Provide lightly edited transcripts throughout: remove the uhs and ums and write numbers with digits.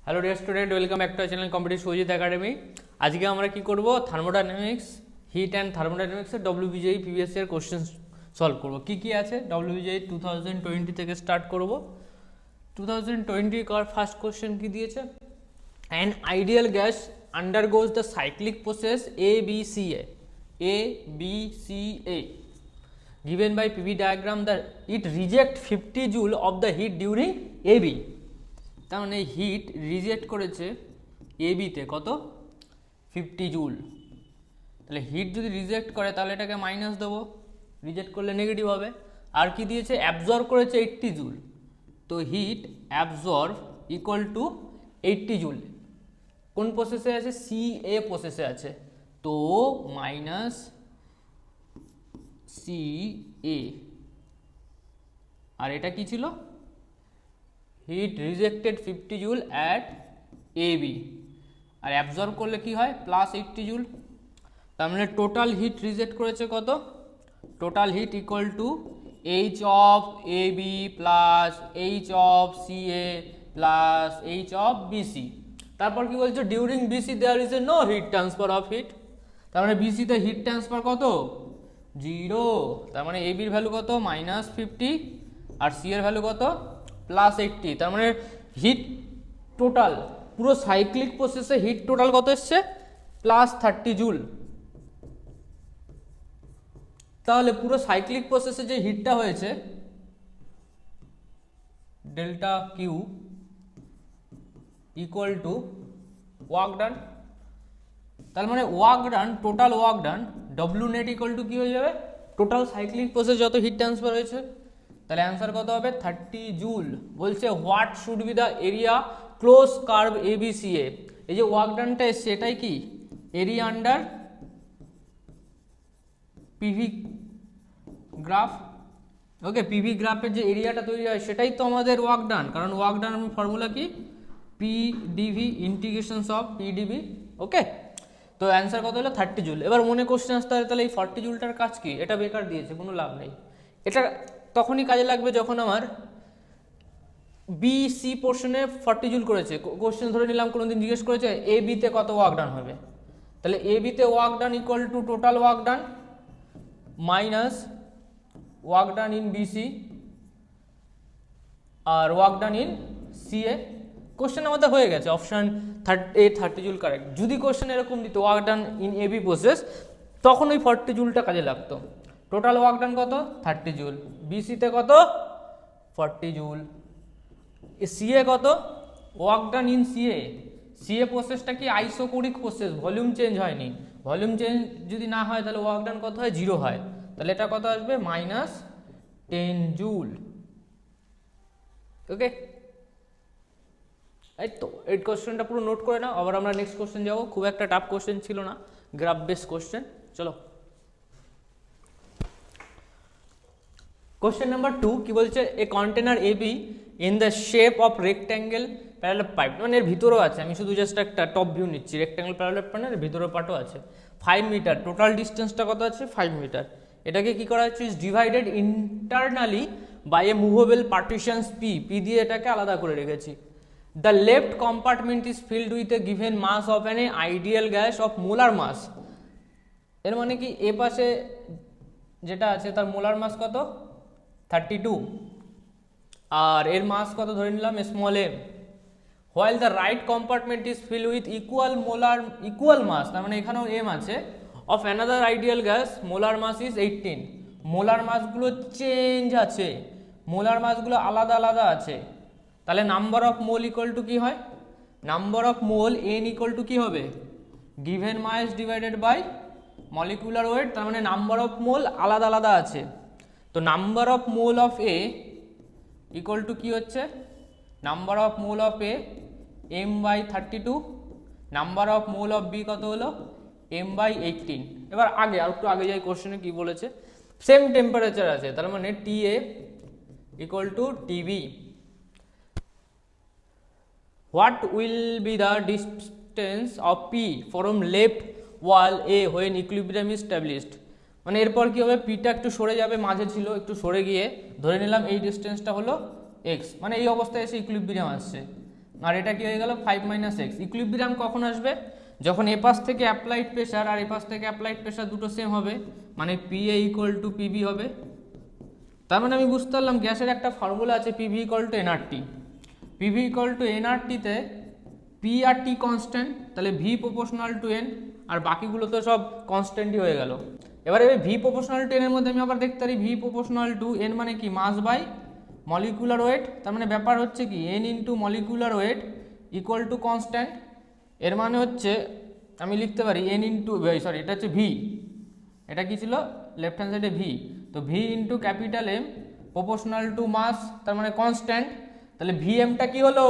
Hello dear student, welcome back to our channel competitive Sujit Academy. আজকে আমরা কি করব, থার্মোডাইনামিক্স, হিট অ্যান্ড থার্মোডাইনামিক্সের WBJEE previous year question solve করব। কি কি আছে ডব্লিউবিজেই 2020 থেকে স্টার্ট করব। 2020 কার ফার্স্ট কোশ্চেন কি দিয়েছে, an ideal gas undergoes the cyclic process ABCA given by PV diagram that it reject 50 joule of the heat during AB। তার মানে হিট রিজেক্ট করেছে AB তে কত, 50 জুল। তাহলে হিট যদি রিজেক্ট করে তাহলে এটাকে মাইনাস দেবো, রিজেক্ট করলে নেগেটিভ হবে। আর কি দিয়েছে, অ্যাবজর্ব করেছে 80 জুল, তো heat absorb equal to 80 joule. কোন প্রসেসে আছে, CA প্রসেসে আছে, তো মাইনাস CA। আর এটা কি ছিল, heat rejected 50 joule at AB, আর অ্যাবজর্ব করলে কি হয়, প্লাস 80 জুল। তার মানে টোটাল হিট রিজেক্ট করেছে কত, total heat equal to H of AB plus H of CA plus H of BC। তারপর কি বলছে, during BC there is a no heat transfer of heat. তার মানে BC তে হিট ট্রান্সফার কত, 0। তার মানে AB এর ভ্যালু কত, -50, আর C এর ভ্যালু কত, +80। তার মানে হিট টোটাল পুরো সাইক্লিক প্রসেসে হিট টোটাল কত এসছে, +30 জুল। তাহলে পুরো সাইক্লিক প্রসেসে যে হিটটা হয়েছে, delta Q equal to work done. তার মানে work done, total work done, W net equal to কি হয়ে যাবে, টোটাল সাইক্লিক প্রসেস যত হিট ট্রান্সফার হয়েছে। তাহলে অ্যান্সার কত হবে, 30 জুল। বলছে what should be the area close curve ABCA। এই যে ওয়ার্ক ডানটা এসছে এটাই কি, area under PV graph. Okay, PV গ্রাফের যে এরিয়াটা তৈরি হয় সেটাই তো আমাদের ওয়ার্ক ডান, কারণ ওয়ার্ক ডান ফর্মুলা কি, PdV ইন্টিগ্রেশনস অফ PdV। ওকে, তো অ্যান্সার কত হলো, 30 জুল। এবার মনে কোশ্চেন আসতে হবে, তাহলে এই 40 জুলটার কাজ কি, এটা বেকার দিয়েছে, কোনো লাভ নেই। এটা তখনই কাজে লাগবে যখন আমার BC পোর্শনে 40 জুল করেছে। কোশ্চেন ধরে নিলাম কোনোদিন জিজ্ঞেস করেছে AB তে কত ওয়ার্ক ডান হবে, তাহলে AB তে work done equal to total work done minus work done in BC আর work done in CA। Question আমাদের হয়ে গেছে, অপশন 30 জুল কারেক্ট। যদি কোশ্চেন এরকম দিত work done in AB process, তখন ওই 40 জুলটা কাজে লাগতো। টোটাল ওয়ার্ক ডান কত, 30 জুল, BC তে কত, 40 জুল, CA কত, ওয়ার্ক ডান ইন CA প্রসেসটা কি আইসোকোরিক প্রসেস, ভলিউম চেঞ্জ হয়নি। ভলিউম চেঞ্জ যদি না হয় তাহলে ওয়ার্ক ডান কত হয়, 0 হয়। তাহলে এটা কত আসবে, -10 জুল। ওকে, এই তো এই কোশ্চেনটা পুরো নোট করে নাও। আবার আমরা নেক্সট কোশ্চেন যাবো, খুব একটা টাফ কোশ্চেন ছিল না, গ্রাফ বেস কোশ্চেন। চলো কোশ্চেন নাম্বার 2 কি বলছে, a container AB in the shape of rectangle parallel pipe. মানে এর ভিতরেও আছে, আমি শুধু জাস্ট একটা টপ ভিউ নিচ্ছি, রেক্ট্যাঙ্গেল প্যারালাল পাইপের ভিতরের পার্টও আছে। 5 মিটার, টোটাল ডিস্টেন্সটা কত আছে, 5 মিটার। এটাকে কি করা হচ্ছে, is divided internally by a movable partitions P দিয়ে এটাকে আলাদা করে রেখেছি। The left compartment is filled with a given mass of an ideal gas of molar mass. এর মানে কি, এ পাশে যেটা আছে তার মোলার মাস কত, 32, আর এর মাস কত ধরে নিলাম, small m। While the right compartment is fill with equal mass, তার মানে এখানেও m আছে, of another ideal gas, molar mass is 18। Molar মাসগুলো চেঞ্জ আছে, মোলার মাসগুলো আলাদা আলাদা আছে। তাহলে number of mole equal to কি হয়, number of mole n equal to কি হবে, given mass divided by molecular weight. তার মানে নাম্বার অফ মোল আলাদা আলাদা আছে। তো number of mole of A equal to কি হচ্ছে, number of mole of A m/32, number of mole of B কত হলো, m/18। এবার আগে আর একটু আগে যাই, কোশ্চেনে কি বলেছে, সেম টেম্পারেচার আছে, তার মানে TA equal to TB। What will be the distance of P from left wall A when equilibrium is established। মানে এরপর কি হবে, পিটা একটু সরে যাবে, মাঝে ছিল একটু সরে গিয়ে ধরে নিলাম এই ডিস্টেন্সটা হলো এক্স, মানে এই অবস্থায় এসে ইকুইলিব্রিয়াম আসছে। আর এটা কি হয়ে গেল 5 - x। ইকুইলিব্রিয়াম কখন আসবে, যখন এ পাশ থেকে অ্যাপ্লাইড প্রেশার আর এ পাশ থেকে অ্যাপ্লাইড প্রেশার দুটো সেম হবে, মানে PA = PB হবে। তার মানে আমি বুঝতে পারলাম গ্যাসের একটা ফর্মুলা আছে PV = nRT। PV = nRT তে P আর T কনস্ট্যান্ট, তাহলে V প্রপোর্শনাল টু n, আর বাকিগুলো তো সব কনস্ট্যান্টই হয়ে গেল। এবারে V প্রপোর্শনাল টু n এর মধ্যে আমি আবার দেখতে পারি V প্রপোর্শনাল টু n মানে কি মাস বাই মলিকুলার ওয়েট। তার মানে ব্যাপার হচ্ছে কি n into molecular weight equal to constant. এর মানে হচ্ছে আমি লিখতে পারি n ইন্টু সরি এটা হচ্ছে V, এটা কি ছিল লেফট হ্যান্ড সাইডে V, তো V into capital M proportional to mass, তার মানে কনস্ট্যান্ট। তাহলে Vmটা কি হলো,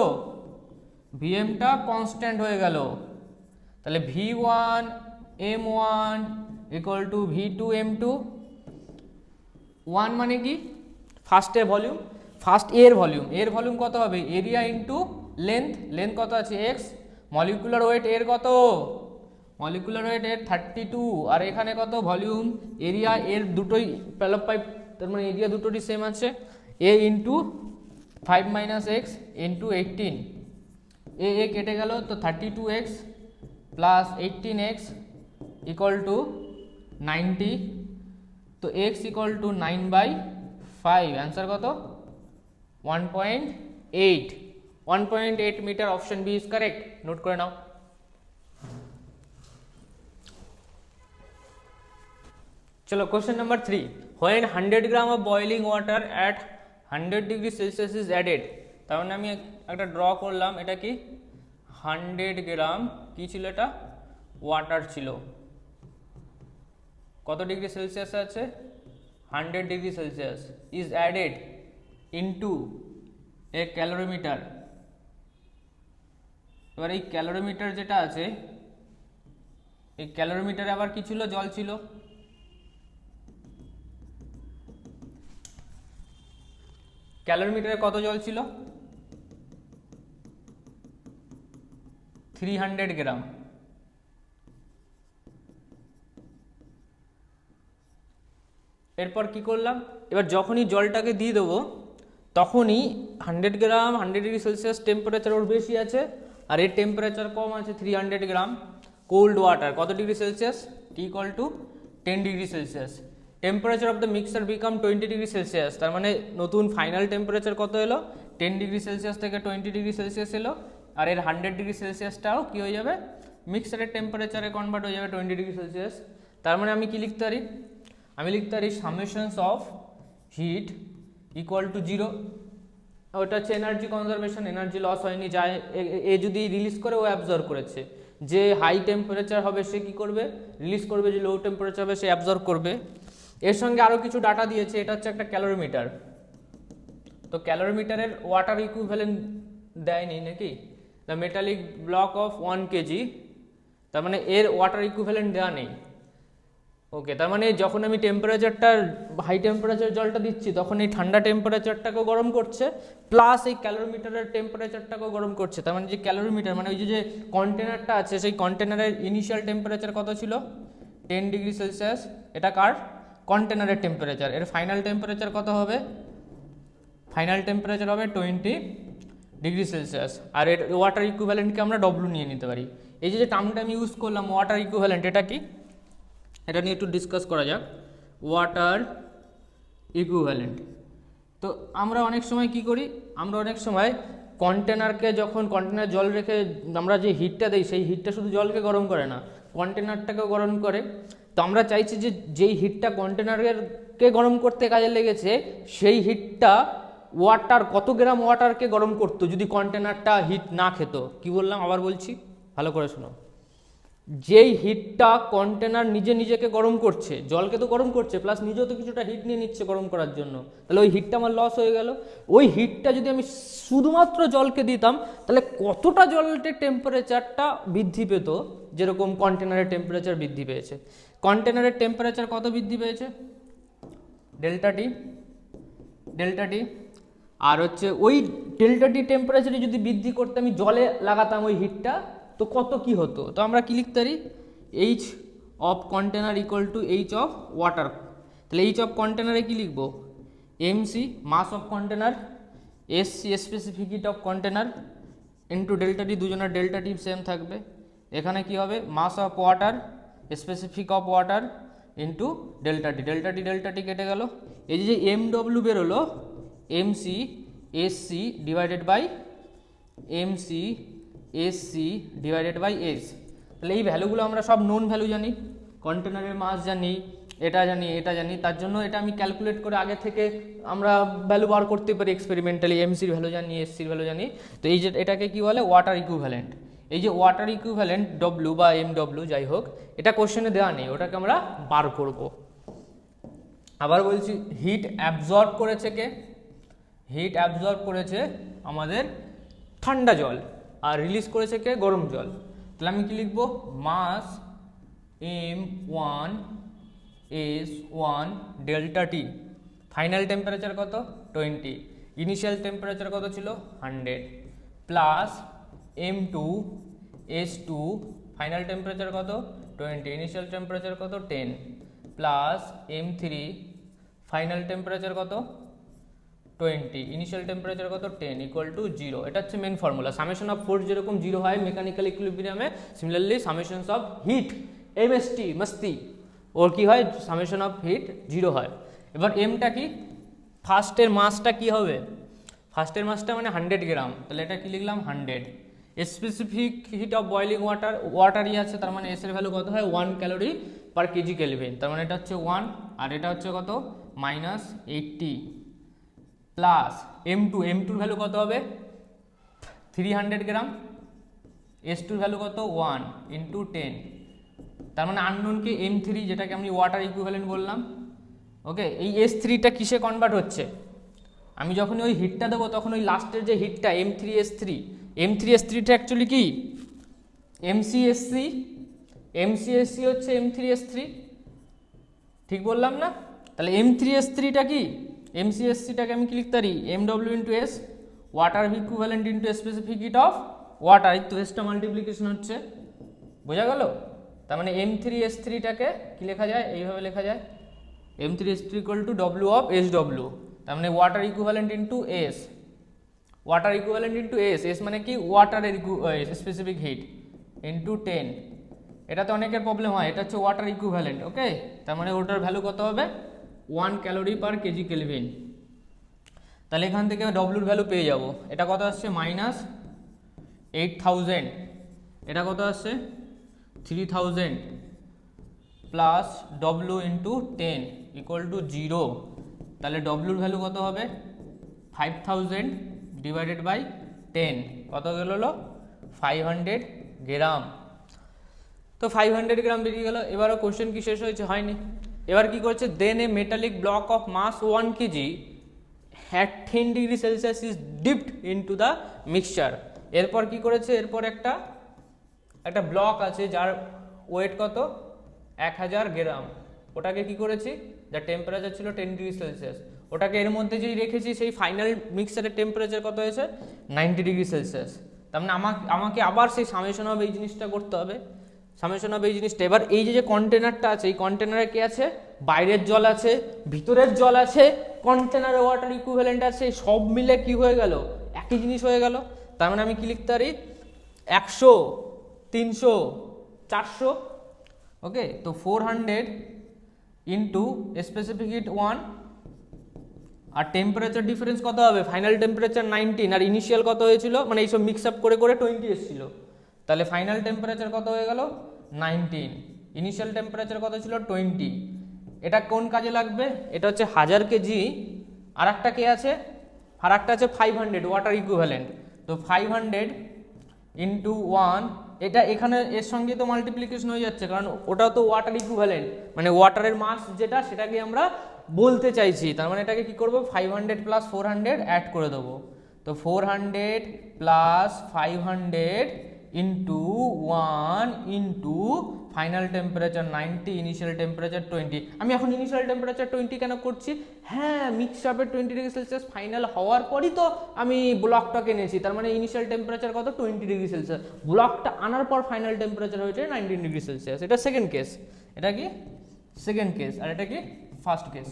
Vmটা কনস্ট্যান্ট হয়ে গেল। তাহলে V1 M1 equal to V2 M2। 1 মানে কি ফার্স্টের ভলিউম, ফার্স্ট এর ভলিউম, এর ভলিউম কত হবে এরিয়া ইন্টু লেন্থ, লেন্থ কত আছে x, মলিকুলার ওয়েট এর কত, মলিকুলার ওয়েট এর 32, আর এখানে কত ভলিউম এরিয়া এর দুটোই প্যালপ পাইপ, তার মানে এরিয়া দুটোরই সেম আছে, a ইন্টু 5 - x ইন্টু 18, এ কেটে গেল, তো 32x plus 18x equal to 90, তো x ইকুয়াল টু 9/5, অ্যান্সার কত 1.8, 1.8 metre. Option B is correct, note করে নাও। চলো question number 3, when 100 gram of boiling water at 100 degree Celsius is added. তার মানে আমি একটা ড্র করলাম, এটা কি 100 গ্রাম কি ছিল, এটা ওয়াটার ছিল, কত ডিগ্রি সেলসিয়াস আছে 100 degree Celsius, is added into a calorimeter. এবার এই ক্যালোরিমিটার যেটা আছে, এই ক্যালোরিমিটারে আবার কি ছিল, জল ছিল। ক্যালোরিমিটারে কত জল ছিল 300 গ্রাম। এরপর কি করলাম, এবার যখনই জলটাকে দিয়ে দেবো তখনই 100 গ্রাম 100 ডিগ্রি সেলসিয়াস টেম্পারেচার ওর বেশি আছে, আর এর টেম্পারেচার কম আছে 300 গ্রাম। কোল্ড ওয়াটার কত degree Celsius, T = 10 degree Celsius. Temperature of the mixer become 20 degree Celsius, তার মানে নতুন ফাইনাল টেম্পারেচার কত এলো 10 ডিগ্রি সেলসিয়াস থেকে 20 ডিগ্রি সেলসিয়াস এলো, আর এর 100 ডিগ্রি সেলসিয়াসটাও কি হয়ে যাবে মিক্সারের টেম্পারেচারে কনভার্ট হয়ে যাবে 20 ডিগ্রি সেলসিয়াস। তার মানে আমি কি লিখতে পারি, আমি লিখতে পারি সামেশনস অফ হিট ইকুয়াল টু 0। ওটা হচ্ছে এনার্জি কনজারভেশন, এনার্জি লস হয়নি, যা এ যদি রিলিজ করে ও অ্যাবজর্ব করেছে। যে হাই টেম্পারেচার হবে সে কি করবে, রিলিজ করবে, যে লো টেম্পারেচার হবে সে অ্যাবজর্ব করবে। এর সঙ্গে আরও কিছু ডাটা দিয়েছে, এটা হচ্ছে একটা ক্যালোরিমিটার, তো ক্যালোরিমিটারের ওয়াটার ইকুইভ্যালেন্ট দেয়নি নাকি, the metallic block of 1 kg, তার মানে এর ওয়াটার ইকুইভ্যালেন্ট দেওয়া নেই। ওকে, তার মানে যখন আমি টেম্পারেচারটা হাই টেম্পারেচার জলটা দিচ্ছি তখন এই ঠান্ডা টেম্পারেচারটাকেও গরম করছে, প্লাস এই ক্যালোরিমিটারের টেম্পারেচারটাকেও গরম করছে। তার মানে যে ক্যালোরিমিটার মানে ওই যে কন্টেনারটা আছে, সেই কন্টেনারের ইনিশিয়াল টেম্পারেচার কত ছিল 10 ডিগ্রি সেলসিয়াস, এটা কার কন্টেনারের টেম্পারেচার। এর ফাইনাল টেম্পারেচার কত হবে, ফাইনাল টেম্পারেচার হবে 20 ডিগ্রি সেলসিয়াস, আর এর ওয়াটার ইকুইভ্যালেন্টকে আমরা W নিয়ে নিতে পারি। এই যে টার্মটা আমি ইউজ করলাম ওয়াটার ইকুইভ্যালেন্ট, এটা কি, এটা নিয়ে একটু ডিসকাস করা যাক। ওয়াটার ইকুইভ্যালেন্ট, তো আমরা অনেক সময় কি করি, আমরা অনেক সময় কন্টেনারকে যখন কন্টেনার জল রেখে আমরা যে হিটটা দিই সেই হিটটা শুধু জলকে গরম করে না, কন্টেনারটাকেও গরম করে। তো আমরা চাইছি যে যেই হিটটা কন্টেনারকে গরম করতে কাজে লেগেছে সেই হিটটা ওয়াটার কত গ্রাম ওয়াটারকে গরম করতো যদি কন্টেনারটা হিট না খেত। কি বললাম আবার বলছি, ভালো করে শোনো, যেই হিটটা কন্টেনার নিজেকে গরম করছে, জলকে তো গরম করছে প্লাস নিজেও তো কিছুটা হিট নিয়ে নিচ্ছে গরম করার জন্য, তাহলে ওই হিটটা আমার লস হয়ে গেল। ওই হিটটা যদি আমি শুধুমাত্র জলকে দিতাম তাহলে কতটা জলের টেম্পারেচারটা বৃদ্ধি পেত, যেরকম কন্টেনারের টেম্পারেচার বৃদ্ধি পেয়েছে। কন্টেনারের টেম্পারেচার কত বৃদ্ধি পেয়েছে ডেল্টা টি, আর হচ্ছে ওই ডেল্টা টি টেম্পারেচারে যদি বৃদ্ধি করতে আমি জলে লাগাতাম ওই হিটটা, তো কত কি হতো, তো আমরা কি লিখতে পারি H of container equal to H of water. তাহলে এইচ অফ কন্টেনারে কী লিখবো, mc mass of container, sc specific heat of container into delta T, দুজনের ডেল্টা টি সেম থাকবে। এখানে কি হবে, mass of water specific of water into delta T কেটে গেল। এই যে এম ডব্লিউ বেরোলো, mc sc divided by mc sc divided by s. তাহলে এই ভ্যালুগুলো আমরা সব নোন ভ্যালু জানি, কন্টেনারের মাস জানি, এটা জানি, তার জন্য এটা আমি ক্যালকুলেট করে আগে থেকে আমরা ভ্যালু বার করতে পারি এক্সপেরিমেন্টালি, এমসির ভ্যালু জানি, এসসির ভ্যালু জানি। তো এই যে এটাকে কি বলে, ওয়াটার ইকুইভ্যালেন্ট। এই যে ওয়াটার ইকুইভ্যালেন্ট ডব্লিউ বা এম ডব্লিউ যাই হোক, এটা কোশ্চেনে দেওয়া নেই, ওটাকে আমরা বার করব। আবার বলছি, হিট অ্যাবজর্ব করেছে কে, হিট অ্যাবজর্ব করেছে আমাদের ঠান্ডা জল, আর রিলিজ করেছে কে, গরম জল। তাহলে আমি কি লিখবো, মাস M1 S1 ডেল্টা টি, ফাইনাল টেম্পারেচার কত 20, ইনিশিয়াল টেম্পারেচার কত ছিল 100, plus M2 S2 final temperature কত 20, ইনিশিয়াল টেম্পারেচার কত 10, প্লাস M3 ফাইনাল টেম্পারেচার কত 20, ইনিশিয়াল টেম্পারেচার কত 10, ইকুয়াল টু 0। এটা হচ্ছে main formula. Summation of force যেরকম 0 হয় মেকানিক্যাল ইকুইলিব্রিয়ামে, similarly summations of heat mst মস্তি ওর কি হয়, সামেশন অফ হিট 0 হয়। এবার এমটা কি, ফার্স্টের মাসটা কি হবে, ফার্স্টের মাসটা মানে 100 গ্রাম, তাহলে এটা কি লিখলাম 100। Specific heat of boiling water, ওয়াটারই আছে, তার মানে এস এর ভ্যালু কত হয় 1 ক্যালোরি পার কেজি কেলভিন, তার মানে এটা হচ্ছে 1, আর এটা হচ্ছে কত -80, প্লাস M2 ভ্যালু কত হবে 300 গ্রাম, S2 ভ্যালু কত 1 ইন্টু 10, তার মানে আননোনকে M3 যেটাকে আমি ওয়াটার ইকুইভ্যালেন্ট বললাম। ওকে, এই S3টা কিসে কনভার্ট হচ্ছে, আমি যখন ওই হিটটা দেবো তখন ওই লাস্টের যে হিটটা M3S3টা অ্যাকচুয়ালি কি MCSC হচ্ছে M3S3, ঠিক বললাম না? তাহলে M3S3টা কি, MCSCটাকে আমি কি লিখতে পারি MW into S, water equivalent into specific heat of water, এই তো এসটা মাল্টিপ্লিকেশন হচ্ছে, বোঝা গেল? তার মানে M3S3টাকে কি লেখা যায়, এইভাবে লেখা যায় M3S3 equal to W of SW, তার মানে water equivalent into S, water equivalent into S মানে কি ওয়াটারের স্পেসিফিক হিট ইন্টু 10। এটাতে অনেকের প্রবলেম হয়, এটা হচ্ছে ওয়াটার ইকুইভ্যালেন্ট। ওকে, তার মানে ওটার ভ্যালু কত হবে 1 ক্যালোরি পার কেজি কেলভিন। তাহলে এখান থেকে ডব্লিউর ভ্যালু পেয়ে যাব, এটা কত আসছে -8000, এটা কত আসছে 3000, plus W into 10 equal to 0। তাহলে ডব্লিউর ভ্যালু কত হবে 5000 ডিভাইডেড বাই 10, কত গেল 500 গ্রাম। তো 500 গ্রাম বেরিয়ে গেল। এবারও কোশ্চেন কি শেষ হয়েছে, হয়নি। এবার কি করছে, then a metallic block of mass 1 kg at 10 degree Celsius is dipped into the mixture. এরপর কি করেছে, এরপর একটা ব্লক আছে যার ওয়েট কত 1000 গ্রাম, ওটাকে কি করেছি, যার টেম্পারেচার ছিল 10 ডিগ্রি সেলসিয়াস, ওটাকে এর মধ্যে যেই রেখেছি সেই ফাইনাল মিক্সচারের টেম্পারেচার কত হয়েছে 90 ডিগ্রি সেলসিয়াস। তার মানে আমাকে আবার সেই সামেশন অফ এই জিনিসটা করতে হবে, সামেশন অফ এই জিনিসটা। এবার এই যে কন্টেনারটা আছে, এই কন্টেনারে কি আছে, বাইরের জল আছে, ভিতরের জল আছে, কন্টেনারে ওয়াটার ইকুইভ্যালেন্ট আছে, সব মিলে কি হয়ে গেল, একই জিনিস হয়ে গেল। তার মানে আমি কি লিখতে পারি 100, 300, 400। ওকে, তো 400 ইন্টু স্পেসিফিক হিট 1, আর টেম্পারেচার ডিফারেন্স কত হবে, ফাইনাল টেম্পারেচার 19 আর ইনিশিয়াল কত হয়েছিল, মানে এইসব মিক্স আপ করে 20 এসেছিল। তাহলে ফাইনাল টেম্পারেচার কত হয়ে গেল 19, ইনিশিয়াল টেম্পারেচার কত ছিল 20। এটা কোন কাজে লাগবে, এটা হচ্ছে 1000 কেজি, আর একটা কে আছে, আর একটা আছে 500 ওয়াটার ইকুইভ্যালেন্ট। তো 500 ইন্টু 1, এটা এখানে এর সঙ্গে তো মাল্টিপ্লিকেশন হয়ে যাচ্ছে, কারণ ওটাও তো ওয়াটার ইকুইভ্যালেন্ট, মানে ওয়াটারের মাস যেটা সেটাকে আমরা বলতে চাইছি। তার মানে এটাকে কি করব 500 প্লাস 400 অ্যাড করে দেবো। তো 400 plus 500 into 1 into final temperature 90, initial temperature 20। আমি এখন ইনিশিয়াল টেম্পারেচার 20 কেন করছি? হ্যাঁ, মিক্স আপে 20 ডিগ্রি সেলসিয়াস ফাইনাল হওয়ার পরই তো আমি ব্লকটাকে এনেছি, তার মানে ইনিশিয়াল টেম্পারেচার কত? 20 ডিগ্রি সেলসিয়াস। ব্লকটা আনার পর ফাইনাল টেম্পারেচার হয়েছে 19 ডিগ্রি সেলসিয়াস। এটা সেকেন্ড কেস, এটা কি সেকেন্ড কেস, আর এটা কি first case.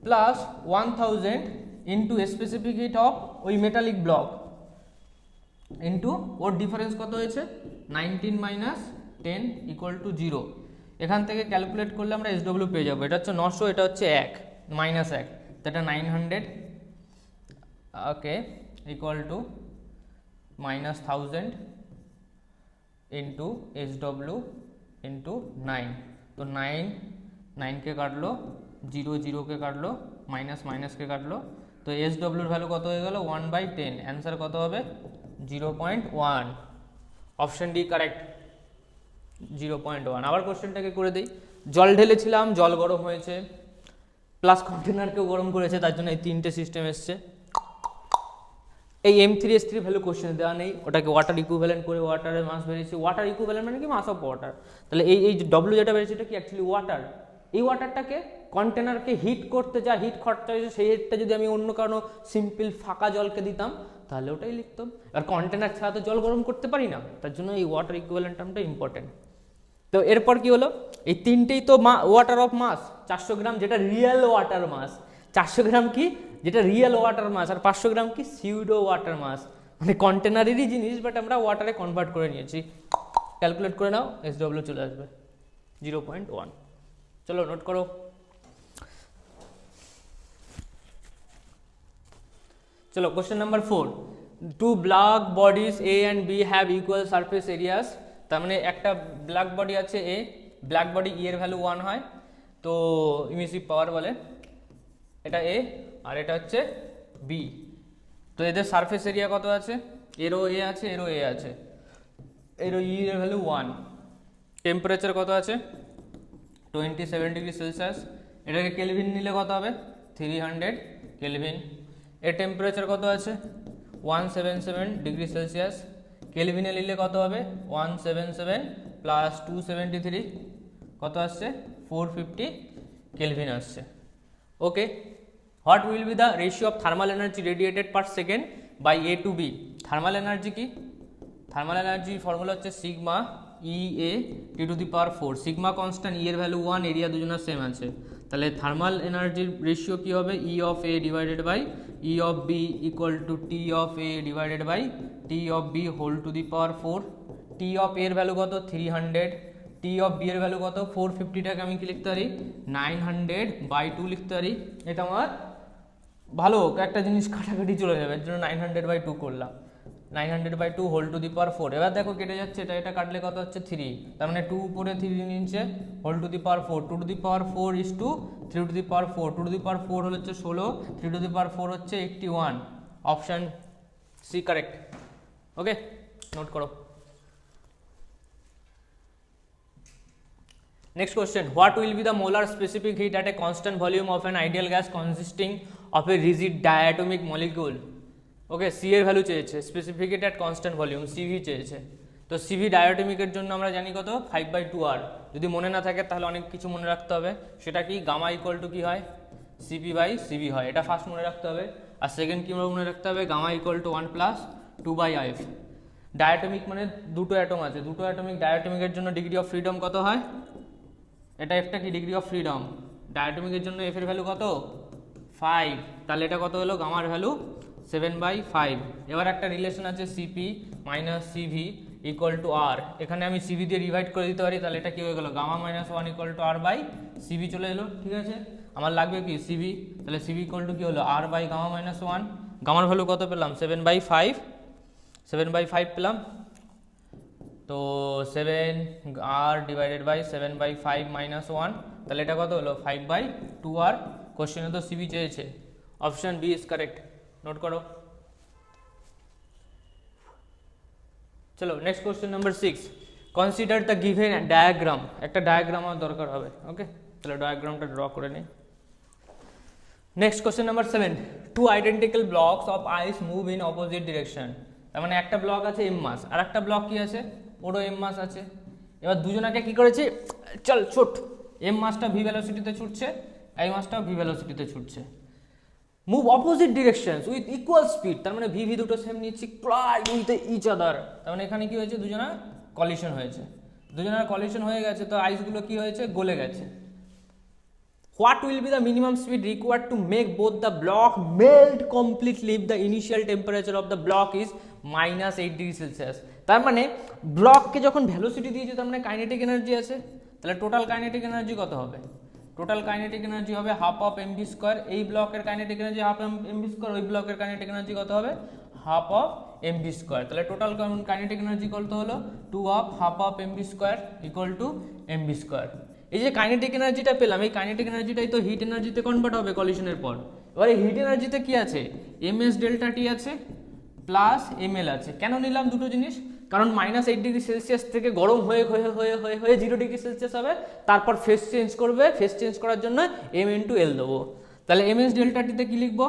Plus 1000 into specific heat of ওই মেটালিক ব্লক ইন্টু ওর ডিফারেন্স কত হয়েছে? 19 মাইনাস 10 ইকুয়াল টু 0। এখান থেকে ক্যালকুলেট করলে আমরা SW পেয়ে যাবো। এটা হচ্ছে 900, এটা হচ্ছে 1 মাইনাস 1, তো এটা 900 ওকে equal to minus 1000 into SW into 9। তো 9কে কাটলো, 0কে কাটলো, মাইনাসকে কাটলো, তো SW এর ভ্যালু কত হয়ে গেল? 1/10। অ্যান্সার কত হবে? 0.1। Option D correct, 0.1। আবার কোশ্চেনটাকে করে দিই। জল ঢেলেছিলাম, জল গরম হয়েছে, প্লাস কন্টেনারকেও গরম করেছে, তার জন্য এই তিনটে সিস্টেম এসছে। এই M3S3 ভ্যালু কোশ্চেনে দেওয়া নেই, ওটাকে ওয়াটার ইকুইভ্যালেন্ট করে ওয়াটারের মাস বেরিয়েছে। ওয়াটার ইকুইভ্যালেন্ট মানে কি? মাস অফ ওয়াটার। তাহলে এই ডব্লিউ যেটা বেরিয়েছে এটা কি অ্যাকচুয়ালি ওয়াটার। এই ওয়াটারটাকে কন্টেনারকে হিট করতে যা হিট খরচা হয়েছে সেই হিটটা যদি আমি অন্য কারণে সিম্পল ফাঁকা জলকে দিতাম তাহলে ওটাই লিখতাম। আর কন্টেনার ছাড়া তো জল গরম করতে পারি না, তার জন্য এই ওয়াটার ইকুইভ্যালেন্ট টার্মটা ইম্পর্টেন্ট। তো এরপর কি হলো? এই তিনটেই তো ওয়াটার অফ মাস 400 গ্রাম, যেটা রিয়েল ওয়াটার মাস। 400 গ্রাম কি? যেটা রিয়েল ওয়াটার মাস। আর 500 গ্রাম কি? সিউডো ওয়াটার মাস। মানে কন্টেনারেরই জিনিস, বাট আমরা ওয়াটারে কনভার্ট করে নিয়েছি। ক্যালকুলেট করে নাও, SW চলে আসবে 0.1। চলো নোট করো। চলো question number 4। Two black bodies A and B have equal surface areas. তার মানে একটা ব্ল্যাক বডি আছে A, ব্ল্যাক বডি E এর ভ্যালু 1 হয়, তো ইমিসিভ পাওয়ার বলে। এটা A আর এটা হচ্ছে B। তো এদের সারফেস এরিয়া কত আছে? এরও A আছে, এরও A আছে, এরও E এর ভ্যালু 1। টেম্পারেচার কত আছে? 27 ডিগ্রি সেলসিয়াস। এটাকে কেলভিন নিলে কত হবে? 300 কেলভিন। এর টেম্পারেচার কত আছে? 177 ডিগ্রি সেলসিয়াস। কেলভিনে নিলে কত হবে? 177 প্লাস 273 কত আসছে? 450 কেলভিন আসছে। Okay, what will be the ratio of thermal energy radiated per second by A to B? Thermal energy কি? থার্মাল এনার্জি ফর্মুলা হচ্ছে sigma EA T⁴। Sigma constant, E এর value 1, area দুজনের same আছে, তাহলে thermal এনার্জির ratio কি হবে? E of A divided by E of B equal to T of A divided by T of B whole to the power 4। T of A এর value কত? 300। T of B এর value কত? 450টাকে আমি কি লিখতে পারি? 900/2 লিখতে পারি। এটা আমার ভালো একটা জিনিস কাটাকাটি চলে যাবে, এর জন্য 900/2 করলাম। 900/2 হোল টু দি পাওয়ার 4। এবার দেখো কেটে যাচ্ছে, এটা কাটলে কত হচ্ছে? 3। তার মানে 2 উপরে 3 নিচে, whole to the power 4। 2 to the power 4 is to 3 to the power 4। 2 to the power 4 হচ্ছে 16, 3 টু দি পাওয়ার 4 হচ্ছে 81। Option C correct. Okay, note করো। Next question, what will be the molar specific heat at a constant volume of an ideal gas consisting of a rigid diatomic molecule? Okay, C এর value চেয়েছে, specific heat at constant volume CV চেয়েছে। তো CV ডায়োটমিকের জন্য আমরা জানি কত? 5/2R। যদি মনে না থাকে তাহলে অনেক কিছু মনে রাখতে হবে। সেটা কি? গামা ইকুয়াল টু কি হয়? CP/CV হয়। এটা ফার্স্ট মনে রাখতে হবে। আর সেকেন্ড কি মনে রাখতে হবে? Gamma equal two 1 + 2/IF। ডায়োটমিক মানে দুটো অ্যাটম আছে, দুটো অ্যাটমিক ডায়োটমিকের জন্য ডিগ্রি অফ ফ্রিডম কত হয়? এটা একটা কি ডিগ্রি অফ ফ্রিডম, ডায়োটমিকের জন্য এফ এর ভ্যালু কত? 5। তাহলে এটা কত হলো? গামার ভ্যালু 7/5। এবার একটা রিলেশন আছে CP - CV equal to R। এখানে আমি CV দিয়ে ডিভাইড করে দিতে পারি, তাহলে এটা কি হয়ে গেল? গামা -1 ইকুয়াল টু R/CV চলে এলো। ঠিক আছে, আমার লাগবে কি? CV। তাহলে CV ইকুয়াল টু কি হলো? R/গামা -1। গামার ভ্যালু কত পেলাম? 7/5। 7/5 পেলাম, তো 7R ডিভাইডেড বাই 7/5 - 1, তাহলে এটা কত হলো? 5/2R। কোশ্চেনে তো সিবি চেয়েছে, option B is correct. Note করো। চলো next question number 6, consider the given diagram. একটা ডায়াগ্রাম আমার দরকার হবে। ওকে, তাহলে ডায়াগ্রামটা ড্র করে নিই। Next question number 7, two identical blocks of ice move in opposite direction. তার মানে একটা ব্লক আছে এম মাস, আর একটা ব্লক কি আছে? ওরও এম মাস আছে। এবার দুজনাকে কি করেছে, চল ছোট, এম মাসটা ভি ভ্যালোসিটিতে ছুটছে, এই মাসটা ভি ভ্যালোসিটিতে ছুটছে, move opposite directions with equal speed, তার মানে ভি ভি দুটো সেম নিচ্ছি, ক্লাইড উইথ ইচ আদার, তার মানে এখানে কি হয়েছে, দুজনা কলিশন হয়েছে, দুজনের কলিশন হয়ে গেছে, তো আইসগুলো কি হয়েছে, গলে গেছে। What will be the minimum speed required to make both the block melt completely if the initial temperature of the block is -8°C? তার মানে ব্লককে যখন ভ্যালোসিটি দিয়েছে, তার মানে কাইনেটিক এনার্জি আছে, তাহলে টোটাল কাইনেটিক এনার্জি কত হবে, টোটাল কাইনেটিক এনার্জি হবে half of M V square, এই ব্লকের kinetic energy half M V square, ওই ব্লকের কাইনেটিক এনার্জি কত হবে, half of M V square, তাহলে টোটাল কাইনেটিক এনার্জি কত হলো 2 of half of M V square equal to M V square. এই যে কাইনেটিক এনার্জিটা পেলাম, এই কাইনেটিক এনার্জিটাই তো হিট এনার্জিতে কনভার্ট হবে কলিশনের পর। এবার এই হিট এনার্জিতে কি আছে, এম এস ডেল্টা টি আছে প্লাস এম এল আছে। কেন নিলাম দুটো জিনিস, কারণ -8°C থেকে গরম হয়ে হয়ে হয়ে হয়ে হয়ে 0°C হবে, তারপর ফেস চেঞ্জ করবে, ফেস চেঞ্জ করার জন্য এম ইন্টু এল দেবো। তাহলে এম এস ডেল্টা টিতে কী লিখবো,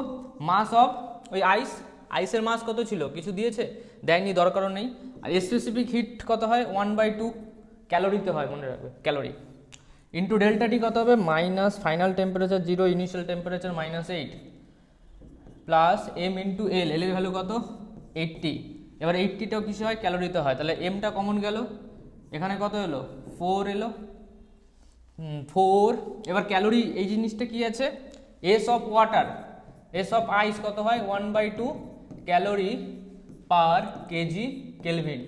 মাস অফ ওই আইসের মাস কত ছিল, কিছু দিয়েছে, দেয়নি, দরকারও নেই। আর স্পেসিফিক হিট কত হয় 1/2 ক্যালোরিতে হয়, মনে রাখবে ক্যালোরি, ইন্টু ডেল্টা টি কত হবে, minus final temperature 0 initial temperature -8 plus m into L, L এর ভ্যালু কত 80। এবার 80টাও কিছু হয়, ক্যালোরিতে হয়, তাহলে এমটা কমন গেল, এখানে কত এলো 4 এলো, 4। এবার ক্যালোরি এই জিনিসটা কি আছে, s of water, s of ice কত হয় 1/2 ক্যালোরি পার কেজি কেলভিন।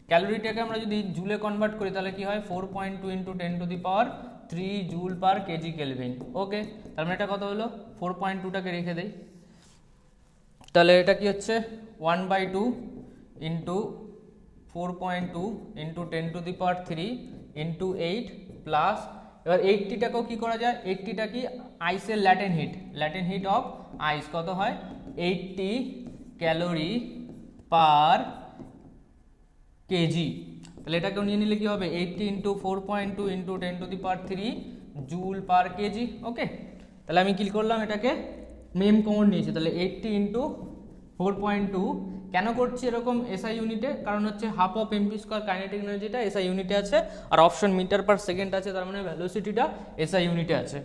ক্যালোরিটাকে আমরা যদি জুলে কনভার্ট করি তাহলে কি হয় 4.2 into 10⁻³ joule per kg kelvin. Okay, তার মানে এটা কত হলো 4.2টাকে রেখে দেই, তাহলে এটা কি হচ্ছে 1/2 ইন্টু 4.2 ইন্টু 10⁻³ ইন্টু 8 প্লাস, এবার 80টাকেও কী করা যায়, 80টা কি আইসের ল্যাটেন হিট অফ আইস কত হয় 80 ক্যালোরি পার কেজি, তাহলে এটাকেও নিয়ে নিলে কি হবে 80 into 4.2 into 10⁻³ joule per kg. Okay, তাহলে আমি কি করলাম, এটাকে মেম কমন নিয়েছি, তাহলে 80 ইন্টু 4.2 কেন করছি এরকম এসআই ইউনিটে, কারণ হচ্ছে half of M V square kinetic এনার্জিটা এসআই ইউনিটে আছে, আর অপশন মিটার পার সেকেন্ড আছে, তার মানে ভ্যালোসিটিটা এসআই ইউনিটে আছে।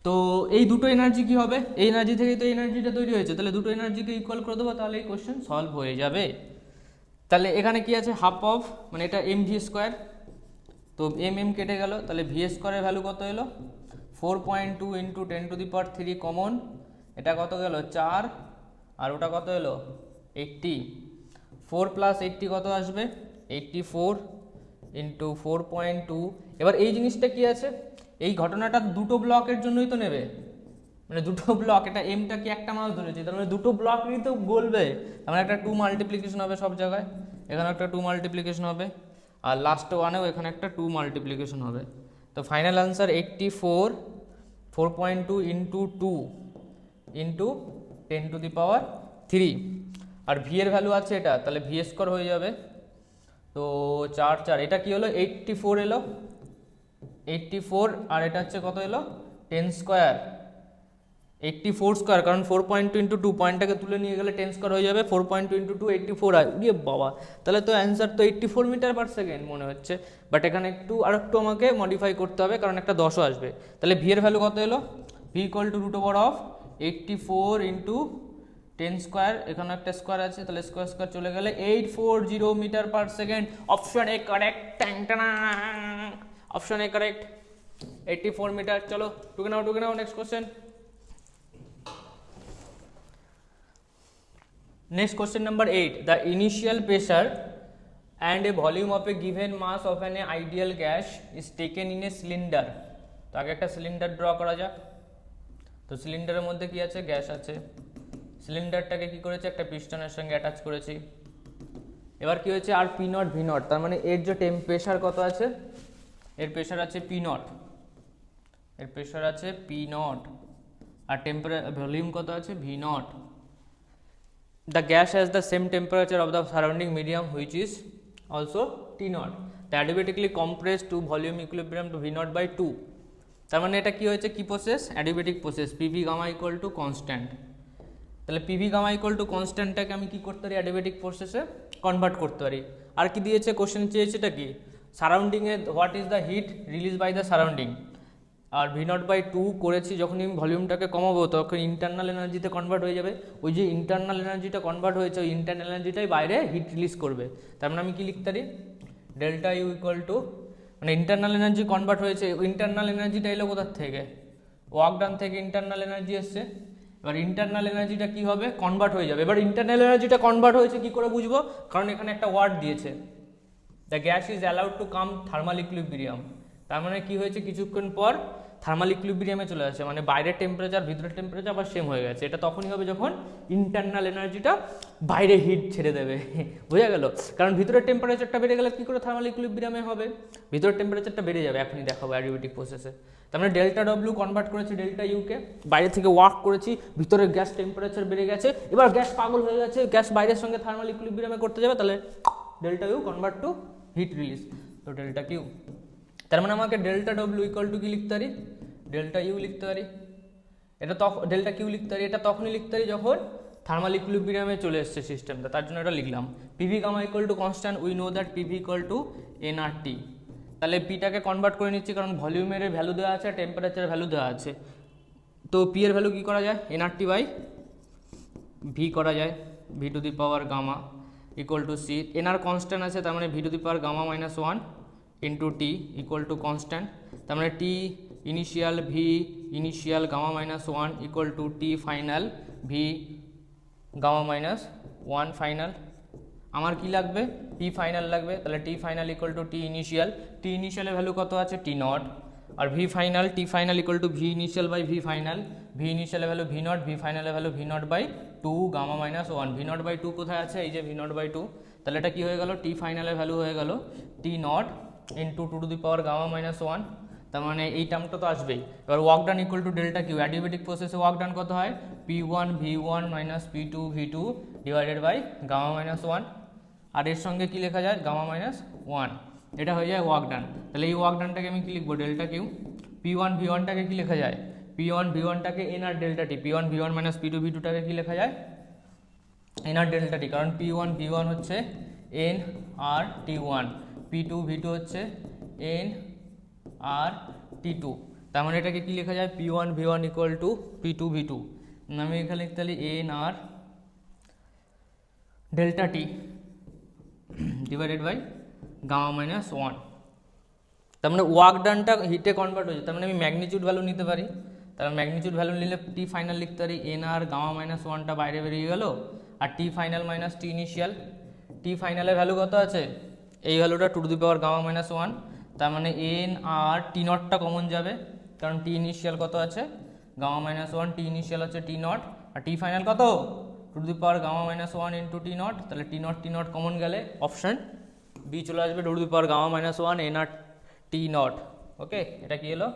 তো এই দুটো এনার্জি কি হবে, এই এনার্জি থেকেই তো এনার্জিটা তৈরি হয়েছে, তাহলে দুটো এনার্জিকে ইকুয়াল করে দেবো, তাহলে এই কোশ্চেন সলভ হয়ে যাবে। তাহলে এখানে কি আছে হাফ অফ, মানে এটা এম ভি স্কোয়ার, তো এম কেটে গেল, তাহলে ভি স্কোয়ারের ভ্যালু কত এলো 4.2 ইন্টু 10⁻³ কমন, এটা কত গেল 4, আর ওটা কত এলো 80, 4 প্লাস 80 কত আসবে 84 ইন্টু 4.2। এবার এই জিনিসটা কি আছে, এই ঘটনাটা দুটো ব্লকের জন্যই তো নেবে, মানে দুটো ব্লক, এটা এমটা কি একটা মাস ধরেছি, তার মানে দুটো ব্লকই তো বলবে, তার মানে একটা 2 মাল্টিপ্লিকেশন হবে সব জায়গায়, এখানে একটা 2 মাল্টিপ্লিকেশন হবে, আর লাস্ট ওয়ানেও এখানে একটা 2 মাল্টিপ্লিকেশন হবে। তো ফাইনাল আনসার 84, 4.2 ইন্টু 2 ইন্টু 10⁻³ আর ভি এর ভ্যালু আছে এটা, তাহলে ভি স্কোয়ার হয়ে যাবে, তো 4 4, এটা কি হলো 84 এলো, 84, আর এটা হচ্ছে কত এলো 10 স্কোয়ার, 84 স্কোয়ার, কারণ 4.2 ইন্টু 2 পয়েন্টটাকে তুলে নিয়ে গেলে 10 স্কোয়ার হয়ে যাবে, 4.2 ইন্টু 2 84 হয়, ইয়ে বাবা, তাহলে তো অ্যান্সার তো 84 মিটার পার সেকেন্ড মনে হচ্ছে, বাট এখানে আরেকটু আমাকে মডিফাই করতে হবে, কারণ একটা 10ও আসবে। তাহলে ভি এর ভ্যালু কত এলো, V equal to √84 into 10 square, এখানে একটা স্কোয়ার আছে, তাহলে স্কোয়ার স্কোয়ার চলে গেলে 840 metre per second. Option A correct, option A correct, 84 metre. চলো টুকে নাও, next question. Next question number 8. The initial pressure and a volume of a given mass of an ideal gas is taken in a cylinder. তো আগে একটা cylinder draw করা যাক। তো সিলিন্ডারের মধ্যে কি আছে, গ্যাস আছে, সিলিন্ডারটাকে কি করেছে একটা পিস্টনের সঙ্গে অ্যাটাচ করেছি। এবার কি হয়েছে, আর পি নট ভি নট, তার মানে এর যে প্রেশার কত আছে, এর প্রেশার আছে পি নট, এর প্রেশার আছে পি নট, আর ভলিউম কত আছে V naught. The gas has the same temperature of the surrounding medium which is also T0. The adiabatically compressed to volume equilibrium to V0/2. তার মানে এটা কি হয়েছে, কি process, adiabatic process, PV gamma equal to constant. তাহলে PV gamma equal to কনস্ট্যান্টটাকে আমি কি করতে পারি, অ্যাডিয়াবেটিক প্রসেসে কনভার্ট করতে পারি। আর কি দিয়েছে, কোশ্চেন চেয়েছে এটা কি সারাউন্ডিংয়ে what is the heat release by the surrounding, আর V0/2 করেছি যখন আমি ভলিউমটাকে কমাবো তখন ইন্টারনাল এনার্জিতে কনভার্ট হয়ে যাবে, ওই যে ইন্টারনাল এনার্জিটা কনভার্ট হয়েছে ওই ইন্টারনাল এনার্জিটাই বাইরে হিট রিলিজ করবে। তার মানে আমি কি লিখতে পারি, ডেল্টা ইউ ইকুয়াল টু, মানে ইন্টারনাল এনার্জি কনভার্ট হয়েছে, ইন্টারনাল এনার্জিটা এলো কোথার থেকে, ওয়ার্ক ডান থেকে ইন্টারনাল এনার্জি এসছে। এবার ইন্টারনাল এনার্জিটা কি হবে, কনভার্ট হয়ে যাবে। এবার ইন্টারনাল এনার্জিটা কনভার্ট হয়েছে কি করে বুঝবো, কারণ এখানে একটা ওয়ার্ড দিয়েছে, the gas is allowed to come thermal equilibrium. তার মানে কি হয়েছে, কিছুক্ষণ পর থার্মাল ইকুইলিব্রিয়ামে চলে আসছে, মানে বাইরের টেম্পারেচার ভিতরের টেম্পারেচার আবার সেম হয়ে গেছে। এটা তখনই হবে যখন ইন্টারনাল এনার্জিটা বাইরে হিট ছেড়ে দেবে, বোঝা গেল। কারণ ভিতরের টেম্পারেচারটা বেড়ে গেলে কি করে থার্মাল ইকুইলিব্রিয়ামে হবে, ভিতরের টেম্পারেচারটা বেড়ে যাবে, এখনই দেখাবো অ্যাডিবেটিক প্রসেসে। তার মানে ডেল্টা ডব্লিউ কনভার্ট করেছি ডেল্টা ইউকে, বাইরে থেকে ওয়ার্ক করেছি, ভিতরের গ্যাস টেম্পারেচার বেড়ে গেছে, এবার গ্যাস পাগল হয়ে গেছে, গ্যাস বাইরের সঙ্গে থার্মাল ইকুইলিব্রিয়ামে করতে যাবে, তাহলে delta U convert to heat release, তো ডেল্টা কিউ। তার মানে আমাকে ডেল্টা ডব্লিউ ইকুয়াল টু কি লিখতে পারি, ডেল্টা ইউ লিখতে পারি, এটা তখন ডেল্টা কিউ লিখতে পারি, এটা তখনই লিখতে পারি যখন থার্মাল ইকুইলিব্রিয়ামে চলে এসছে সিস্টেমটা, তার জন্য এটা লিখলাম। PV gamma equal to constant, we know that PV equal to NRT. তাহলে পিটাকে কনভার্ট করে নিচ্ছি, কারণ ভলিউমের ভ্যালু দেওয়া আছে, টেম্পারেচারের ভ্যালু দেওয়া আছে, তো পি এর ভ্যালু কী করা যায়, এনআরটি বাই ভি করা যায়, V to the power gamma equal to C. NR constant আছে, তার মানে V to the power gamma minus 1 into T equal to constant, তার মানে T initial V initial gamma minus 1 equal to T final V gamma minus 1 final. আমার কি লাগবে, T final লাগবে, তাহলে T final equal to T initial, টি ইনিশিয়ালের value কত আছে, টি নট, আর V final, T final equal to V initial by V final, V ইনিশিয়ালের ভ্যালু ভি নট, ভি ফাইনালের value V nought by 2 gamma minus 1, V nought by 2 কোথায় আছে, এই যে ভি নট বাই 2, তাহলে এটা কি হয়ে গেল, টি ফাইনালের ভ্যালু হয়ে গেল T nought into 2 to the power gamma minus 1, তার মানে এই টার্মটা তো আসবেই। এবার work done equal to delta Q, adiabatic প্রসেসে ওয়ার্ক ডান কত হয়, P1 V1 minus P2 V2 divided by gamma minus 1, আর এর সঙ্গে কি লেখা যায়, গামা মাইনাস 1, এটা হয়ে যায় ওয়ার্ক ডান। তাহলে এই ওয়ার্ক ডানটাকে আমি কি লিখবো, ডেল্টা কিউ। P1 V1টাকে কি লেখা যায়, P1 V1টাকে এন আর ডেল্টা টি, P1 V1 মাইনাস P2 V2টাকে কি লেখা যায়, এন আর ডেল্টা টি, কারণ P1 V1 হচ্ছে এন আর T1, P2 V2 হচ্ছে এন আর T2, তার মানে এটাকে কি লেখা যায়, P1 V1 equal to P2 V2, আমি এখানে লিখতে পারি N R delta T divided by gamma minus 1। তার মানে ওয়ার্ক ডানটা হিটে কনভার্ট হয়েছে, তার মানে আমি ম্যাগনিচিউড ভ্যালু নিতে পারি, তার ম্যাগনিচিউড ভ্যালু নিলে টি ফাইনাল লিখতে পারি এন আর গামা মাইনাস 1টা বাইরে বেরিয়ে গেল, আর T final minus T initial, T ফাইনালের ভ্যালু কত আছে, এই ভ্যালুটা 2 to the power gamma minus 1, তার মানে এন আর টি নটটা কমন যাবে, কারণ টি ইনিশিয়াল কত আছে, গামা মাইনাস 1, টি ইনিশিয়াল হচ্ছে টি নট, আর টি ফাইনাল কত, 2 to the power gamma minus 1 into T nought, তাহলে টি নট কমন গেলে অপশান বি চলে আসবে, 2 to the power gamma minus 1 n R T nought. Okay, এটা কি হলো,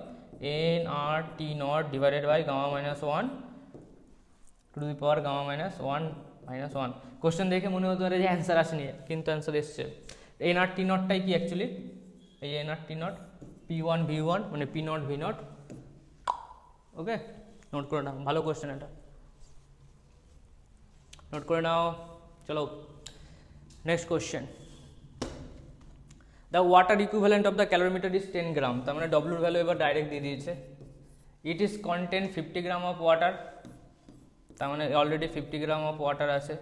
n R T nought divided by gamma minus 1 to the power gamma minus 1 question দেখে মনে হতে পারে যে অ্যান্সার আসেনি, কিন্তু অ্যান্সার এসছে। এন আর টি নটটাই কি অ্যাকচুয়ালি, এই N R T not P1 V1 মানে P nought V nought. Okay, note করে নাও, ভালো কোশ্চেন এটা, নোট করে নাও। চলো next question, the water equivalent of the calorimeter is 10 gram, তার মানে ডব্লিউর ভ্যালু এবার ডাইরেক্ট দিয়ে দিয়েছে। It is contain 50 gram of water, তার মানে অলরেডি 50 গ্রাম অফ ওয়াটার আছে,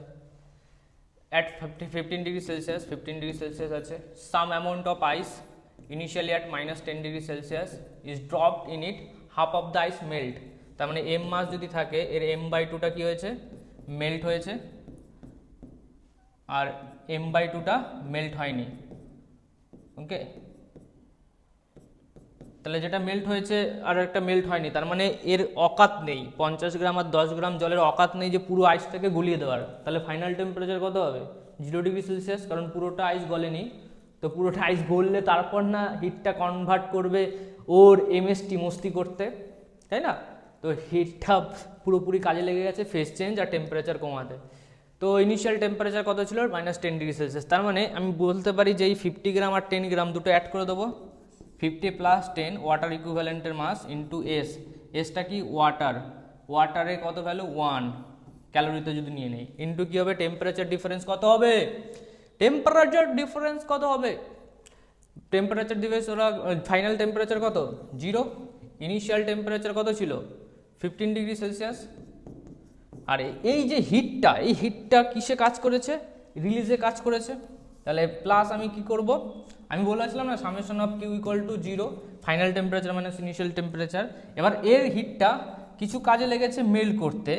at 15 degree Celsius, 15 degree Celsius আছে। Some amount of ice initially at minus 10 degree Celsius is dropped in it, half of the ice melt, তার মানে M মাস যদি থাকে এর m/2টা কি হয়েছে, মেল্ট হয়েছে, আর m/2টা মেল্ট হয়নি। ওকে, তাহলে যেটা মেল্ট হয়েছে আর একটা মেল্ট হয়নি, তার মানে এর অকাত নেই, 50 গ্রাম আর 10 গ্রাম জলের অকাত নেই যে পুরো আইসটাকে গলিয়ে দেওয়ার। তাহলে ফাইনাল টেম্পারেচার কত হবে, 0 ডিগ্রি সেলসিয়াস, কারণ পুরোটা আইস গলেনি, তো পুরোটা আইস গললে তারপর না হিটটা কনভার্ট করবে ওর এমএসটি মস্তি করতে, তাই না? তো হিটটা পুরোপুরি কাজে লেগে গেছে ফেজ চেঞ্জ আর টেম্পারেচার কমাতে। তো ইনিশিয়াল টেম্পারেচার কত ছিল, মাইনাস 10 ডিগ্রি সেলসিয়াস, তার মানে আমি বলতে পারি যে এই 50 গ্রাম আর 10 গ্রাম দুটো অ্যাড করে দেবো, 50 প্লাস 10 ওয়াটার ইকুইভ্যালেন্টের মাস ইন্টু এস, এসটা কি ওয়াটার, ওয়াটারে কত ভ্যালু 1 ক্যালোরিতে যদি নিয়ে নেই, ইন্টু কী হবে টেম্পারেচার ডিফারেন্স কত হবে, টেম্পারেচার ডিফারেন্স কত হবে, টেম্পারেচার দিবেস ওরা, ফাইনাল টেম্পারেচার কত 0, ইনিশিয়াল টেম্পারেচার কত ছিল 15 ডিগ্রি সেলসিয়াস। আর এই যে হিটটা, এই হিটটা কিসে কাজ করেছে, রিলিজে কাজ করেছে। তাহলে প্লাস আমি কি করব, আমি বলেছিলাম না summation of Q equal to 0, final temperature minus initial temperature. এবার এর হিটটা কিছু কাজে লেগেছে মেল্ট করতে,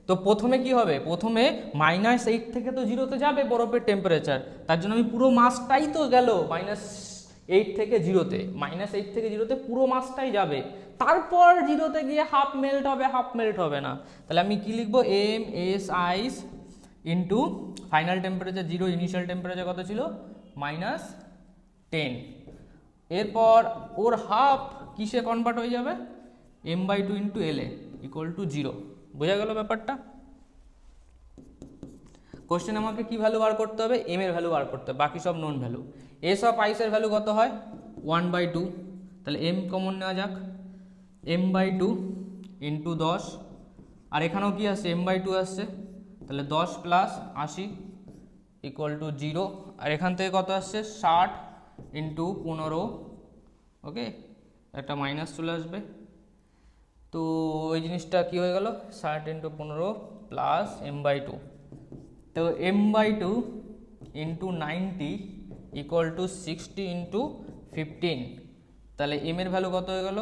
তো প্রথমে কি হবে, প্রথমে -8 থেকে তো 0-তে যাবে বরফের টেম্পারেচার, তার জন্য আমি পুরো মাসটাই তো গেল -8 থেকে 0-তে, -8 থেকে 0-তে পুরো মাসটাই যাবে, তারপর 0-তে গিয়ে হাফ মেল্ট হবে, হাফ মেল্ট হবে না। তাহলে আমি কি লিখবো, MSI into final temperature 0, initial temperature কত ছিল -10, এরপর ওর হাফ কিসে কনভার্ট হয়ে যাবে, m/2 into LA equal to 0। বোঝা গেল ব্যাপারটা। কোশ্চেন আমাকে কি ভ্যালু বার করতে হবে, m এর ভ্যালু বার করতে হবে, বাকি সব নন ভ্যালু। এস অফ আইসের ভ্যালু কত হয় 1/2, তাহলে m কমন নেওয়া যাক, m/2 ইন্টু 10, আর এখানেও কি আসছে m/2 আসছে, তাহলে 10 প্লাস 80 ইকুয়াল টু 0, আর এখান থেকে কত আসছে 60 ইন্টু 15, ওকে একটা মাইনাস চলে আসবে, তো ওই জিনিসটা কি হয়ে গেল 60 ইন্টু 15 প্লাস m/2, তো m/2 into 90 equal to 60 into 15, তাহলে m এর ভ্যালু কত হয়ে গেল,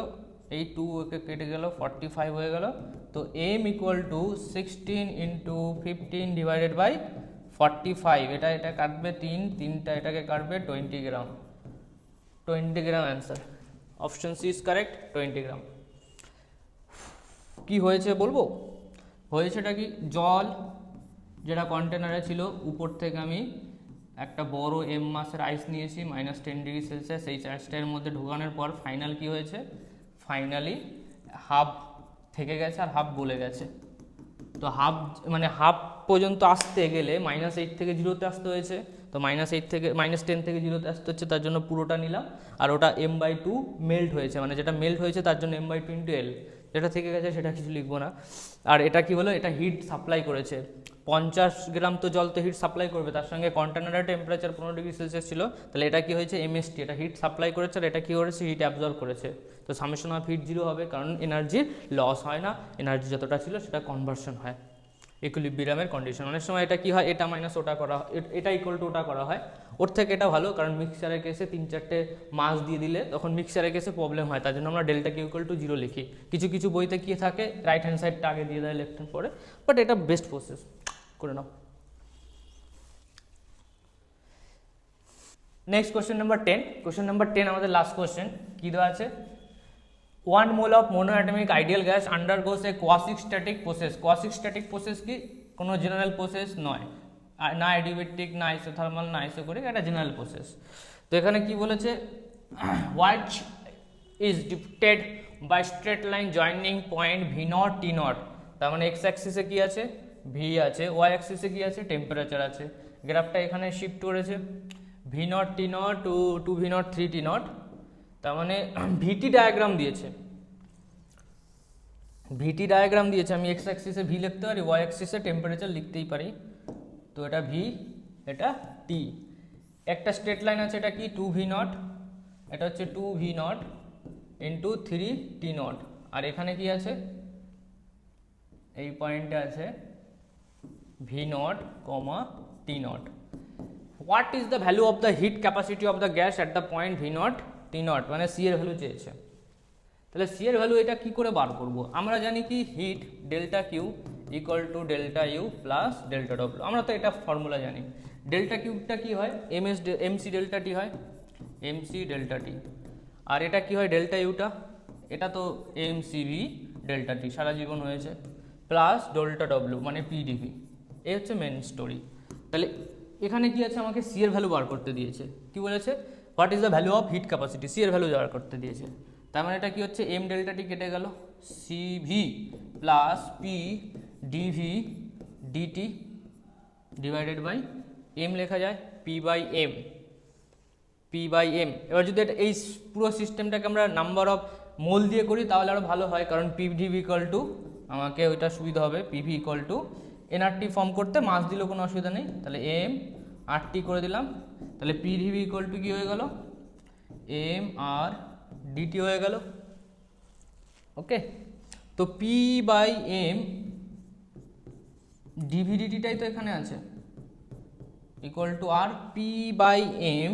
এই 2 ওকে কেটে গেল 45 হয়ে গেল, তো m equal to 16 into 15 divided by 45, এটা কাটবে 3টা এটাকে কাটবে 20 gram, 20 gram answer, option C is correct, 20 gram. কি হয়েছে বলবো, হয়েছেটা কি, জল যেটা কন্টেনারে ছিল উপর থেকে আমি একটা বড় মাসের আইস নিয়েছি -10 ডিগ্রি সেলসিয়াস, এই আইসটা এর মধ্যে ঢোকানোর পর ফাইনাল কি হয়েছে, ফাইনালি হাফ থেকে গেছে আর হাফ গলে গেছে, তো হাফ মানে হাফ পর্যন্ত আসতে গেলে -8 থেকে 0-তে আসতে হয়েছে, তো -10 থেকে 0-তে আসতে হচ্ছে, তার জন্য পুরোটা নিলাম, আর ওটা m/2 মেল্ট হয়েছে, মানে যেটা মেল্ট হয়েছে তার জন্য m/2 ইন্টু L, যেটা থেকে গেছে সেটা কিছু লিখবো না। আর এটা কি হলো, এটা হিট সাপ্লাই করেছে, 50 গ্রাম তো জল তো হিট সাপ্লাই করবে, তার সঙ্গে কন্টেনারের টেম্পারেচার 15 ডিগ্রি সেলসিয়াস ছিল, তাহলে এটা কি হয়েছে MST, এটা হিট সাপ্লাই করেছে, আর এটা কি করেছে হিট অ্যাবজর্ব করেছে, তো সামেশন অফ হিট 0 হবে, কারণ এনার্জি লস হয় না, এনার্জি যতটা ছিল সেটা কনভার্সন হয় ইকুইলিব্রিয়ামের কন্ডিশন। অনেক সময় এটা কি হয়, এটা মাইনাস ওটা করা হয়, এটা ইকুয়াল টু ওটা করা হয়, ওর থেকে এটা ভালো, কারণ মিক্সারের কেসে 3-4টে মাস দিয়ে দিলে তখন মিক্সারের কেসে প্রবলেম হয়, তার জন্য আমরা ডেল্টা কিউ ইকুয়াল টু 0 লিখি। কিছু কিছু বইতে কি থাকে, রাইট হ্যান্ড সাইডটা আগে দিয়ে দেয় লেফট হ্যান্ড পরে, বাট এটা বেস্ট প্রসেস, করে নাও। Next question number 10, question number 10 আমাদের লাস্ট কোশ্চেন, কি দেওয়া আছে, 1 mole of monoatomic ideal gas undergoes a quasi-static process. Quasi-static process কি কোনো জেনারেল প্রসেস নয়, না অ্যাডিবেটিক, না আইসোথার্মাল, না আইসোকোরিক, এটা জেনারেল প্রসেস। তো এখানে কি বলেছে, which is depicted by straight line joining point V0 T0, তার মানে x অ্যাক্সিসে কি আছে V আছে, y অ্যাক্সিসে কি আছে টেম্পারেচার আছে, গ্রাফটা এখানে শিফট করেছে V0 T0 two V0 3 T0, তার মানে ভিটি ডায়াগ্রাম দিয়েছে, ভিটি ডায়াগ্রাম দিয়েছে, আমি এক্স অ্যাক্সিসে ভি লিখতে পারি, ওয়াই অ্যাক্সিসে টেম্পারেচার লিখতেই পারি, তো এটা ভি, এটা টি, একটা স্ট্রেট লাইন আছে, এটা কি 2V0, এটা হচ্ছে 2V0 ইন্টু 3T0, আর এখানে কি আছে, এই পয়েন্টে আছে V0, T0. What is the value of the heat capacity of the gas at the point V0 T0, মানে সি এর ভ্যালু চেয়েছে, তাহলে সি এর ভ্যালু এটা কি করে বার করব, আমরা জানি কি heat delta Q equal to delta U plus delta W, আমরা তো এটা ফর্মুলা জানি, ডেল্টা কিউবটা কি হয় এমসি ডেল্টা টি হয়, এমসি ডেল্টা টি, আর এটা কি হয় ডেল্টা ইউটা, এটা তো এমসিভি ডেল্টা টি সারা জীবন হয়েছে, প্লাস ডেল্টা ডব্লিউ মানে পিডিভি, এই হচ্ছে মেন স্টোরি। তাহলে এখানে কি আছে, আমাকে সি এর ভ্যালু বার করতে দিয়েছে, কি বলেছে, what is the value of heat capacity, C এর ভ্যালু বার করতে দিয়েছে, তার মানে এটা কি হচ্ছে এম ডেল্টা টি কেটে গেল, CV plus P DV DT divided by M লেখা যায় P by M, P by M. এবার যদি এটা এই পুরো সিস্টেমটাকে আমরা নাম্বার অফ মোল দিয়ে করি তাহলে আরও ভালো হয়, কারণ পিডিভি ইকুয়াল টু, আমাকে ওইটা সুবিধা হবে, PV equal to nRT form করতে মাস দিলেও কোনো অসুবিধা নেই, তাহলে এম আরটি করে দিলাম, তাহলে পিডিভি ইকুয়াল টু কী হয়ে গেল এম আর ডিটি হয়ে গেল। ওকে, তো পি বাই এম ডিভিডিটিটাই তো এখানে আছে, equal to R, P by M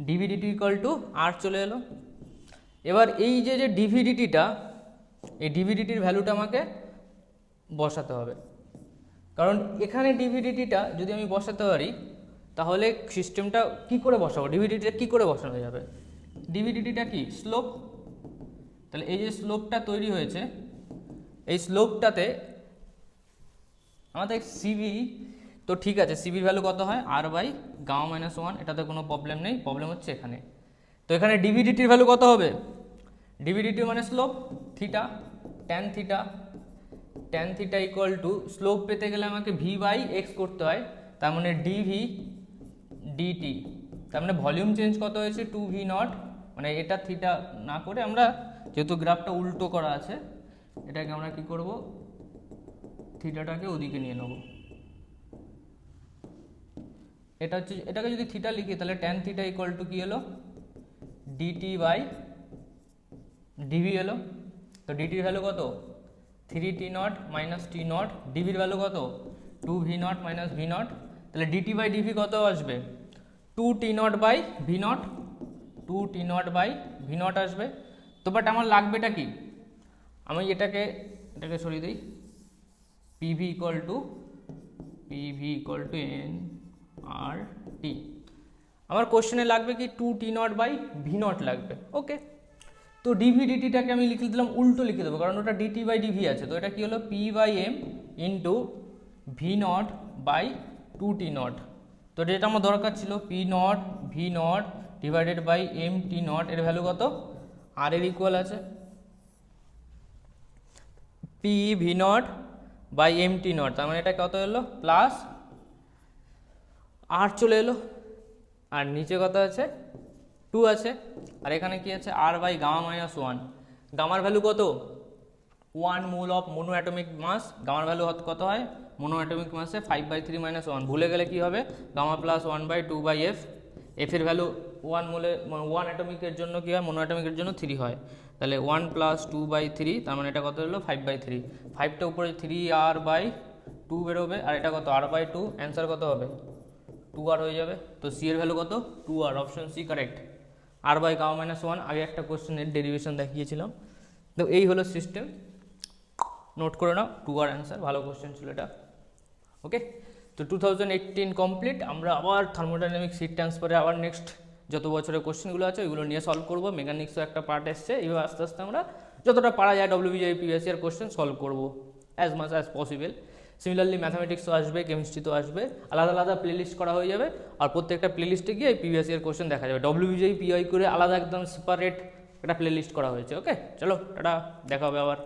d v d t equal to R চলে এলো। এবার এই যে ডিভিডিটিটা, এই ডিভিডিটির ভ্যালুটা আমাকে বসাতে হবে, কারণ এখানে ডিভিডিটিটা যদি আমি বসাতে পারি তাহলে সিস্টেমটা কি করে বসাবো, ডিভিডিটিটা কি করে বসানো যাবে? ডিভিডিটিটা কি? স্লোপ। তাহলে এই যে স্লোপটা তৈরি হয়েছে, এই স্লোপটাতে আমাদের সিবি তো ঠিক আছে, সিবির ভ্যালু কত হয়? আর বাই গামা মাইনাস ওয়ান, এটাতে কোনো প্রবলেম নেই, প্রবলেম হচ্ছে এখানে। তো এখানে ডিভিডিটির ভ্যালু কত হবে? ডিভিডিটি মানে slope, theta, tan theta, tan theta equal to, slope পেতে গেলে আমাকে ভি বাই এক্স করতে হয়, তার মানে ডিভি ডিটি, তার মানে ভলিউম চেঞ্জ কত হয়েছে? 2v0, মানে এটা থিটা না করে আমরা, যেহেতু গ্রাফটা উল্টো করা আছে, এটাকে আমরা কি করব, থিটাটাকে ওদিকে নিয়ে নেব। এটা হচ্ছে, এটাকে যদি থিটা লিখি তাহলে ট্যান থিটা ইকুয়াল টু কি এলো? ডিটি বাই ডিভি এলো। তো ডিটির ভ্যালু কত? 3t0 মাইনাস t0, ডিভির ভ্যালু কত? 2v0 মাইনাস v0, তাহলে ডিটি বাই ডিভি কত আসবে? 2t0 by v0, 2t0 by v0 আসবে। তো বাট আমার লাগবেটা কি? আমি এটাকে সরিয়ে দিই, PV equal two N R টি। আমার কোশ্চেনে লাগবে কি? 2t0 বাই v0 লাগবে। ওকে, তো ডিভি ডিটিটাকে আমি লিখে দিলাম, উল্টো লিখে দেবো, কারণ ওটা ডিটি বাই ডিভি আছে। তো এটা কি হলো? P by M into v0 by 2t0। তো যেটা আমার দরকার ছিল, p0 v0 divided by M t0, এর ভ্যালু কত? আর এর ইকুয়াল আছে P v0 by M t0, তার মানে এটা কত এলো? প্লাস আর চলে এলো, আর নিচে কত আছে? 2 আছে, আর এখানে কি আছে? R by gamma minus 1। গামার ভ্যালু কত? 1 mole of monoatomic mass. গামার ভ্যালু কত হয়? মোনো অ্যাটমিক মাসে 5/3 - 1, ভুলে গেলে কি হবে? Gamma plus 1/2/f। এফের ভ্যালু 1 মোলে, 1 অ্যাটমিকের জন্য কি হয়? মোনো অ্যাটমিকের জন্য 3 হয়, তাহলে 1 + 2/3, তার মানে এটা কত হলো? 5/3। 5টা উপরে 3r/2 বেরোবে, আর এটা কত? r/2। অ্যান্সার কত হবে? 2r হয়ে যাবে। তো সি এর ভ্যালু কত? 2r, option C correct. আর বাই গামা মাইনাস 1, আগে একটা কোশ্চেনের ডেরিভেশন দেখিয়েছিলাম। তো এই হলো সিস্টেম, নোট করে নাও, 2r অ্যান্সার, ভালো কোশ্চেন ছিল এটা। ওকে, তো 2018 কমপ্লিট। আমরা আবার থার্মোডাইনামিক হিট ট্রান্সফারে আবার নেক্সট যত বছরের কোশ্চেনগুলো আছে ওইগুলো নিয়ে সলভ করবো। মেকানিক্সও একটা পার্ট এসছে, এইভাবে আস্তে আস্তে আমরা যতটা পারা যায় WBJP previous year question solve করবো as much as possible. Similarly ম্যাথামেটিক্সও আসবে, কেমিস্ট্রি তো আসবে, আলাদা আলাদা প্লেলিস্ট করা হয়ে যাবে, আর প্রত্যেকটা প্লেলিস্টে গিয়ে প্রিভিয়াস ইয়ার কোশ্চেন দেখা যাবে। WBJP PI করে আলাদা একদম সেপারেট একটা প্লেলিস্ট করা হয়েছে। ওকে, চলো টাটা, দেখা হবে আবার।